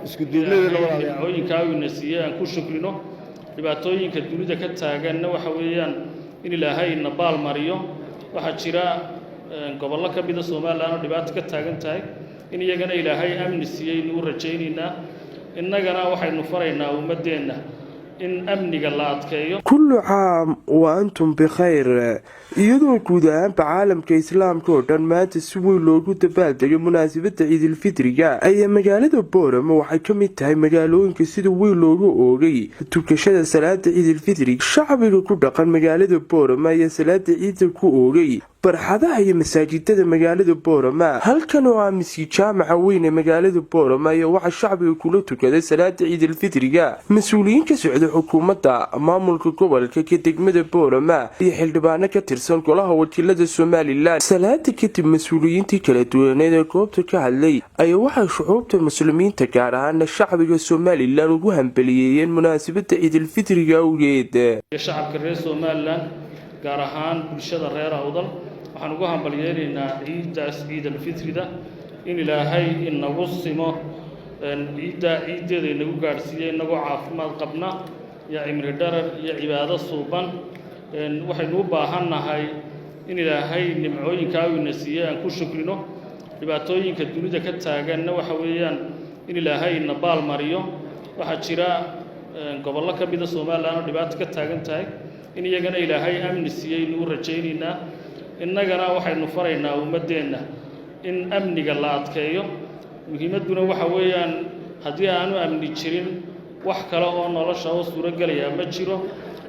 isku duubnida walaalayaal nasiya aan ku shukrino dhibaatooyinka dunida ka taagan waxa weeyaan in Ilaahay nabaal mariyo waxa jira gobollo ka mid ah Soomaaliland oo dhibaato ka taagan tahay in iyagana Ilaahay amni siiyay inuu rajaynayna innagana waxaynu faraynaa ummadeena إن أمنك الله أتكيو كل عام وأنتم بخير iyadoo guud ahaan caalamka islaamka oo dhan maanta si weyn loogu dabaaldego munaasabadda Ciid al-Fitriga ayaa magaalada Boorama waxay ka mid tahay magaalooyinka sida weyn loogu oogay tukashada salaada Ciid al-Fitriga shacbiga ku dhaqan magaalada Boorama ayaa salaada Ciid ku oogay barxadaha iyo masaajidada magaalada Boorama halkan oo ah masjid jaamaca weyn ee magaalada Boorama ayaa waxa shacbiga kula tukaday salaada Ciid al-Fitriga mas'uuliyiin ka socda xukuumadda maamulka gobolka ka degmada Boorama iyo xildhibaano ka tirsan golaha wakiilada Soomaaliland salaada kadib mas'uuliyiintii kala duwan ee goobta ka hadlay ayaa waxa shucuubta muslimiinta gaar ahaan shacbiga Soomaaliland ugu hambalyeeyeen munaasabadda Ciid al-Fitriga awgeed shacabka reer Soomaaliland gaar ahaan bulshada reer Awdal waxaan ugu hambalyeeynaa Ciid al-Fitriga in Ilaahay inagu simo ciideeda inagu gaarsiiyay inagu caafimaad qabna ya cimri dharar iyo cibaado suuban waxaynu u baahanahay in Ilaahay nimcooyinka uu nasiya aan ku shukrino dhibaatooyinka dunida ka taagan waxa weeyaan in Ilaahay nabaal mariyo waxa jira gobollo ka mid ah Soomaaliland oo dhibaato ka taagan tahay in iyagana Ilaahay amni siiyay inuu rajaynayna innagana waxaynu faraynaa ummadeena in amniga la adkeeyo muhiimaduna waxa weeyaan haddii aanu amni jirin wax kale oo nolosha oo suuragelaya ma jiro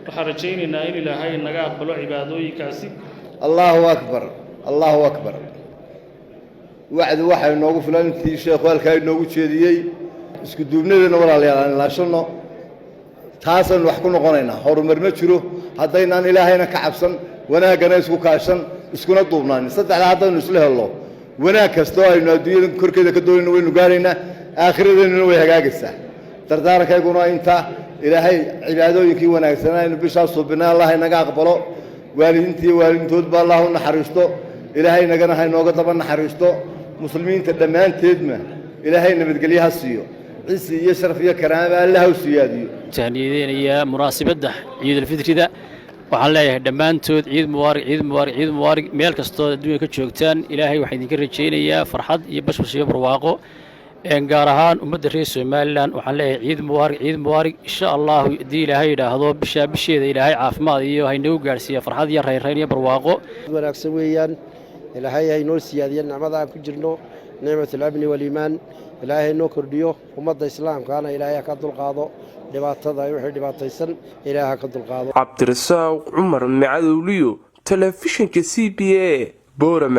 waxaan rajaynaynaa in Ilaahay naga aqbalo cibaadooyinkaasi Allahu akbar Allahu akbar wacdi waxa inoogu filan intii sheekhu halka inoogu jeediyay isku duubnida walaalayaal la shano taasan wax ku noqonaynaa horumar ma jiro haddaynan Ilaahayna ka cabsan wanaagana isku kaashan iskuna duubnaan saddexda haddaynu isla helno wanaag kasto aynu adduunyada korkeeda ka doonayno waynu gaaraynaa aakhiradeena way hagaagaysaa dardaarkayguna inta Ilaahay cibaadooyinkii wanaagsanaa inuu bishaas subnaa Allah inaga aqbalo waalidiintii waalidintood ba Allah u naxariisto Ilaahay nagana hay nooga daba naxariisto muslimiinta dhamaanteedna Ilaahay nabadgelyaha siiyo ciise iyo sharaf iyo karaama Allah u siyaadiyo tahniideynaya munaasabadda Ciid al-Fitriga waxaan leeyahay dhamaantood ciid mubaarak meel kasta oo adduunka ka joogtaan Ilaahay waxa idinka rajaynayaa farxad iyo bashbash iyo barwaaqo gaar ahaan ummadda reer Soomaaliland waxaan leeyahay ciid mubaarak insha Allah hadii Ilaahay yiraahdo bisheeda Ilaahay caafimaad iyo haynagu gaarsiiyo farxad iyo reereyn iyo barwaaqo wanaagsan weeyaan Ilaahay ay noo siyaadiyo nicmada aan ku jirno nicmatul amni wal iimaan Ilaahay noo kordhiyo ummadda islaamkaana Ilaahay ka dulqaado dhibaatada ay wixii dhibaataysan Ilaahay ka dulqaado Cabdirasaaq Umar Macadowliyo telefishinka CBA Boorama